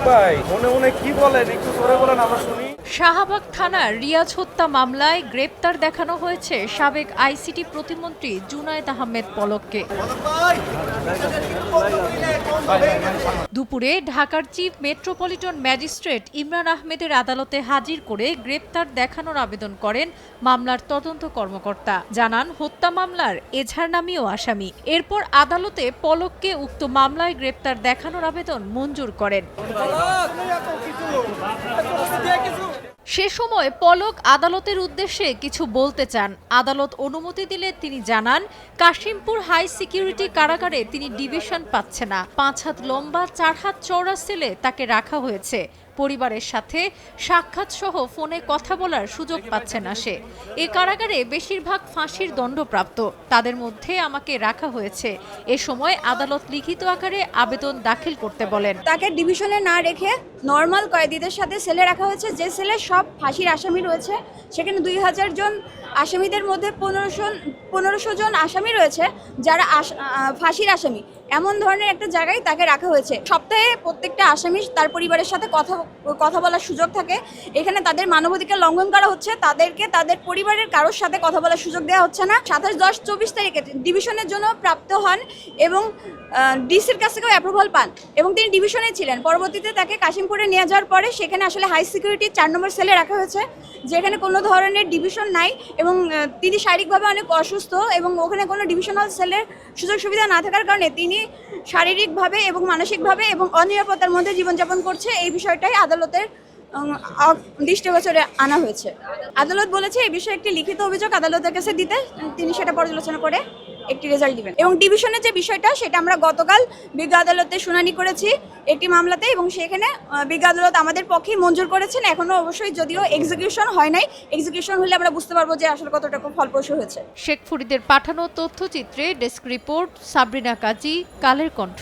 ভাই মনে মনে কি বলেন একটু জোরে বলেন আমরা শুনি। শাহবাগ থানার রিয়াজ হত্যা মামলায় গ্রেপ্তার দেখানো হয়েছে সাবেক আইসিটি প্রতিমন্ত্রী জুনায়েদ আহমেদ পলককে। দুপুরে ঢাকার চিফ মেট্রোপলিটন ম্যাজিস্ট্রেট ইমরান আহমেদের আদালতে হাজির করে গ্রেপ্তার দেখানোর আবেদন করেন মামলার তদন্ত কর্মকর্তা। জানান হত্যা মামলার এজাহার নামীয় আসামি। এরপর আদালতে পলককে উক্ত মামলায় গ্রেপ্তার দেখানোর আবেদন মঞ্জুর করেন। সে সময় পলক আদালতের উদ্দেশ্যে কিছু বলতে চান। আদালত অনুমতি দিলে তিনি জানান, কাশিমপুর হাই সিকিউরিটি কারাগারে তিনি ডিভিশন পাচ্ছে না। 5 হাত লম্বা 4 হাত চওড়া সেলে তাকে রাখা হয়েছে। পরিবারের সাথে সাক্ষাৎ সহ ফোনে কথা বলার সুযোগ পাচ্ছে না সে। এ কারাগারে বেশিরভাগ ফাঁসির দণ্ডপ্রাপ্ত, তাদের মধ্যে আমাকে রাখা হয়েছে। এ সময় আদালত লিখিত আকারে আবেদন দাখিল করতে বলেন। তাকে ডিভিশনে না রেখে নর্মাল কয়েদিদের সাথে সেলে রাখা হয়েছে, যে সেলে সব ফাঁসির আসামি রয়েছে। সেখানে 2000 জন আসামিদের মধ্যে 1500 জন আসামি রয়েছে যারা ফাঁসির আসামি। এমন ধরনের একটা জায়গায় তাকে রাখা হয়েছে। সপ্তাহে প্রত্যেকটা আসামি তার পরিবারের সাথে কথা বলার সুযোগ থাকে। এখানে তাদের মানবাধিকার লঙ্ঘন করা হচ্ছে, তাদেরকে তাদের পরিবারের কারোর সাথে কথা বলার সুযোগ দেওয়া হচ্ছে না। 27-10-24 তারিখে ডিভিশনের জন্য প্রাপ্ত হন এবং ডিসির কাছ থেকেও অ্যাপ্রুভাল পান এবং তিনি ডিভিশনে ছিলেন। পরবর্তীতে তাকে কাশিমপুরে নিয়ে যাওয়ার পরে সেখানে আসলে হাই সিকিউরিটি 4 নম্বর সেলে রাখা হয়েছে, যেখানে কোনো ধরনের ডিভিশন নাই এবং তিনি শারীরিকভাবে অনেক অসুস্থ এবং ওখানে কোনো ডিভিশনাল সেলের সুযোগ সুবিধা না থাকার কারণে তিনি শারীরিকভাবে এবং মানসিকভাবে এবং অনিরাপত্তার মধ্যে জীবনযাপন করছে। এই বিষয়টাই আদালতের দৃষ্টিগোচরে আনা হয়েছে। আদালত বলেছে এই বিষয়ে একটি লিখিত অভিযোগ আদালতের কাছে দিতে, তিনি সেটা পর্যালোচনা করে একটি রেজাল্ট দিবেন। এবং ডিভিশনের যে বিষয়টা সেটা আমরা গতকাল বিজ্ঞ আদালতে শুনানি করেছি একটি মামলাতে এবং সেখানে বিজ্ঞ আদালত আমাদের পক্ষেই মঞ্জুর করেছেন। এখনো অবশ্যই যদিও এক্সিকিউশন হয় নাই, এক্সিকিউশন হলে আমরা বুঝতে পারবো যে আসলে কতটুকু ফলপ্রসূ হয়েছে। শেখ ফরিদের পাঠানো তথ্যচিত্রে ডেস্ক রিপোর্ট, সাবরিনা কাজী, কালের কণ্ঠ।